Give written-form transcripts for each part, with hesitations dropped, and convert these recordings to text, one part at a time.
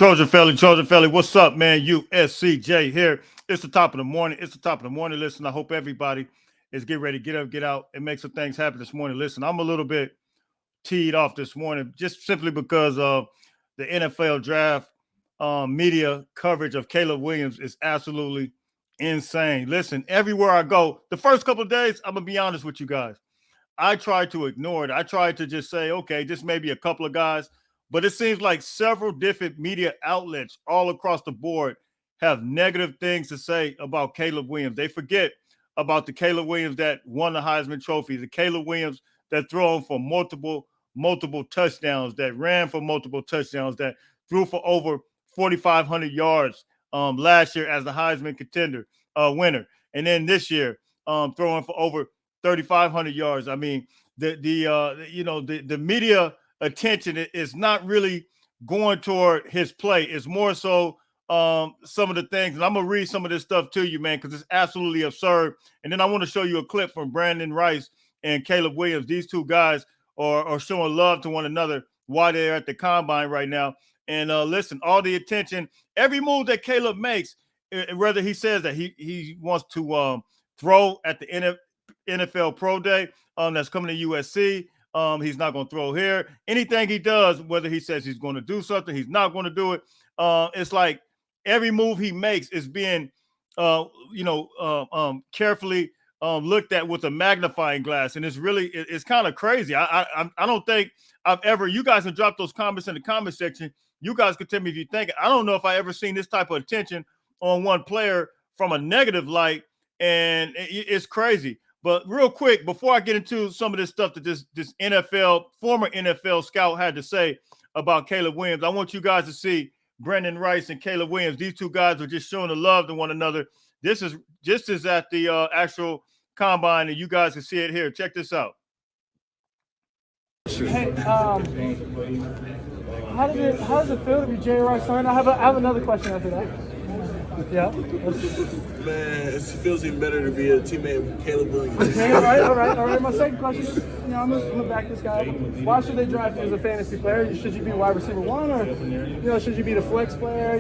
Trojan Felly, what's up, man? USCJ here. It's the top of the morning. It's the top of the morning. Listen, I hope everybody is getting ready to get up, get out, and make some things happen this morning. Listen, I'm a little bit teed off this morning just simply because of the NFL draft media coverage of Caleb Williams is absolutely insane. Listen, everywhere I go, the first couple of days, I'm going to be honest with you guys. I tried to ignore it. I tried to just say, okay, just maybe a couple of guys. But it seems like several different media outlets all across the board have negative things to say about Caleb Williams. They forget about the Caleb Williams that won the Heisman Trophy, the Caleb Williams that threw for multiple touchdowns, that ran for multiple touchdowns, that threw for over 4,500 yards last year as the Heisman contender winner. And then this year, throwing for over 3,500 yards. I mean, the media attention is not really going toward his play. It's more so some of the things, and I'm gonna read some of this stuff to you, man, because it's absolutely absurd. And then I want to show you a clip from Brandon Rice and Caleb Williams. These two guys are showing love to one another while they're at the combine right now. And listen, all the attention, every move that Caleb makes, whether he says that he wants to throw at the NFL Pro Day that's coming to USC. He's not going to throw here. Anything he does, whether he says he's going to do something, he's not going to do it. It's like every move he makes is being, carefully looked at with a magnifying glass, and it's kind of crazy. I don't think I've ever. You guys can drop those comments in the comment section. You guys can tell me if you think. I don't know if I ever seen this type of attention on one player from a negative light, and it's crazy. But real quick, before I get into some of this stuff that this former NFL scout had to say about Caleb Williams, I want you guys to see Brandon Rice and Caleb Williams. These two guys are just showing the love to one another. This is just as at the actual combine, and you guys can see it here. Check this out. Hey, how does it feel to be Jay Rice? I have another question after that. Yeah. Man, it feels even better to be a teammate with Caleb Williams. Okay, all right. My second question is, I'm gonna back this guy. Why should they draft you as a fantasy player? Should you be wide receiver one, or should you be the flex player?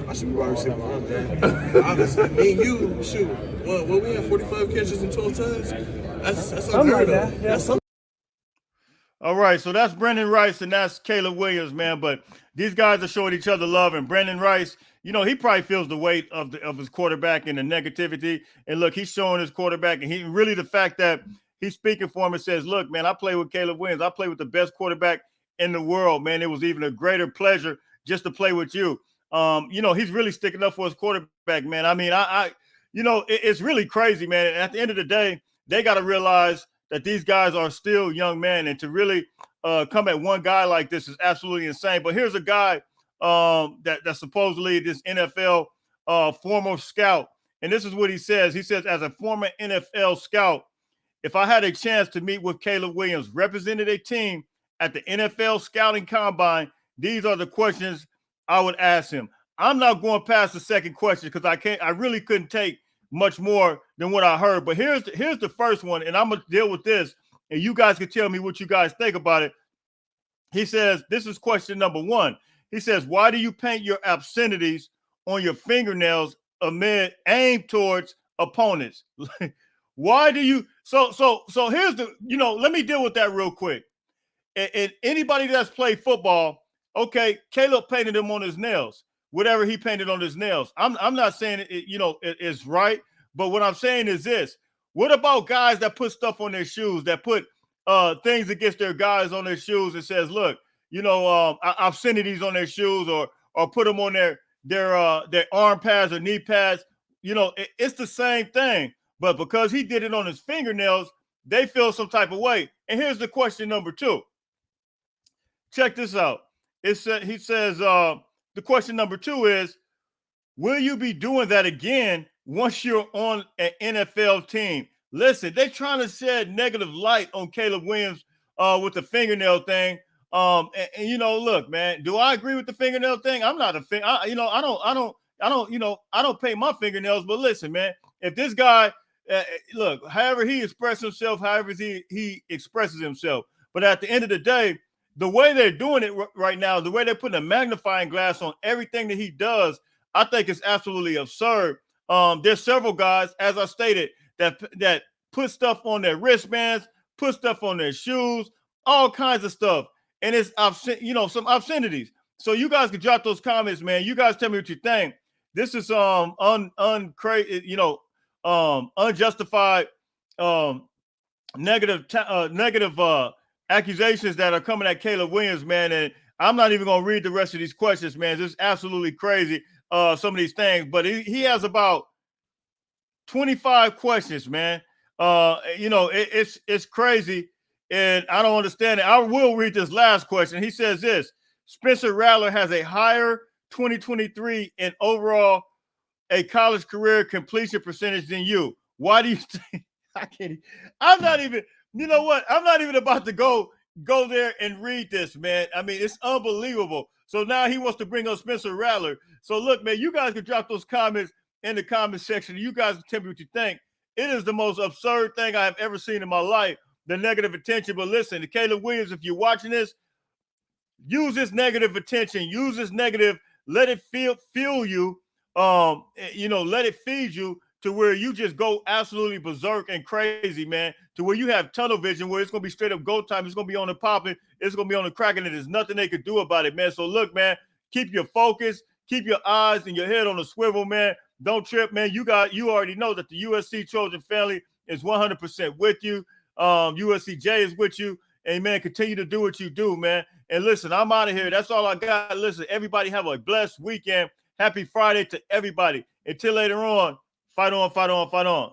I should be wide receiver one, man. Honestly, me and you, shoot. What we have 45 catches and 12 touchdowns. That's unheard of. Yeah. All right, so that's Brandon Rice and that's Caleb Williams, man. But these guys are showing each other love, and Brandon Rice, he probably feels the weight of his quarterback and the negativity. And look, he's showing his quarterback, and he really the fact that he's speaking for him and says, "Look, man, I play with Caleb Williams. I play with the best quarterback in the world, man. It was even a greater pleasure just to play with you." He's really sticking up for his quarterback, man. I mean, it's really crazy, man. And at the end of the day, they got to realize that these guys are still young men, and to really come at one guy like this is absolutely insane. But here's a guy that supposedly this NFL former scout, and this is what he says. He says, as a former NFL scout, if I had a chance to meet with Caleb Williams, represented a team at the NFL scouting combine, these are the questions I would ask him. I'm not going past the second question because I really couldn't take much more than what I heard. But here's the first one, and I'm gonna deal with this, and you guys can tell me what you guys think about it. He says, this is question number one. He says, why do you paint your obscenities on your fingernails amid aim towards opponents? Why do you so here's the let me deal with that real quick. And anybody that's played football, okay, Caleb painted him on his nails. Whatever he painted on his nails. I'm not saying it's right, but what I'm saying is this. What about guys that put stuff on their shoes, that put things against their guys on their shoes and says, look, obscenities on their shoes or put them on their arm pads or knee pads. It's the same thing. But because he did it on his fingernails, they feel some type of way. And here's the question number two. Check this out. He says, the question number two is, will you be doing that again once you're on an NFL team? Listen, they're trying to shed negative light on Caleb Williams with the fingernail thing. Look, man, do I agree with the fingernail thing? I'm not I don't paint my fingernails, but listen, man, if this guy, look, however he expresses himself, however he expresses himself, but at the end of the day, the way they're doing it right now, the way they're putting a magnifying glass on everything that he does, I think it's absolutely absurd. There's several guys, as I stated, that put stuff on their wristbands, put stuff on their shoes, all kinds of stuff, and it's some obscenities. So you guys can drop those comments, man. You guys tell me what you think. This is unjustified negative accusations that are coming at Caleb Williams, man. And I'm not even gonna read the rest of these questions, man. This is absolutely crazy. Some of these things, but he has about 25 questions, man. It's crazy, and I don't understand it. I will read this last question. He says this: Spencer Rattler has a higher 2023 in overall a college career completion percentage than you. Why do you think? I can't. I'm not even. You know what? I'm not even about to go there and read this, man. I mean, it's unbelievable. So now he wants to bring up Spencer Rattler. So look, man, you guys can drop those comments in the comment section. You guys can tell me what you think. It is the most absurd thing I have ever seen in my life, the negative attention. But listen, Caleb Williams, if you're watching this, use this negative attention. Use this negative. Let it fuel you. Let it feed you to where you just go absolutely berserk and crazy, man, to where you have tunnel vision, where it's going to be straight up go time. It's going to be on the popping. It's going to be on the cracking, and there's nothing they could do about it, man. So look, man, keep your focus, keep your eyes and your head on the swivel, man. Don't trip, man. You already know that the USC Trojan family is 100% with you. USCJ is with you. And, man, continue to do what you do, man. And listen, I'm out of here. That's all I got. Listen, everybody have a blessed weekend. Happy Friday to everybody. Until later on, fight on, fight on, fight on.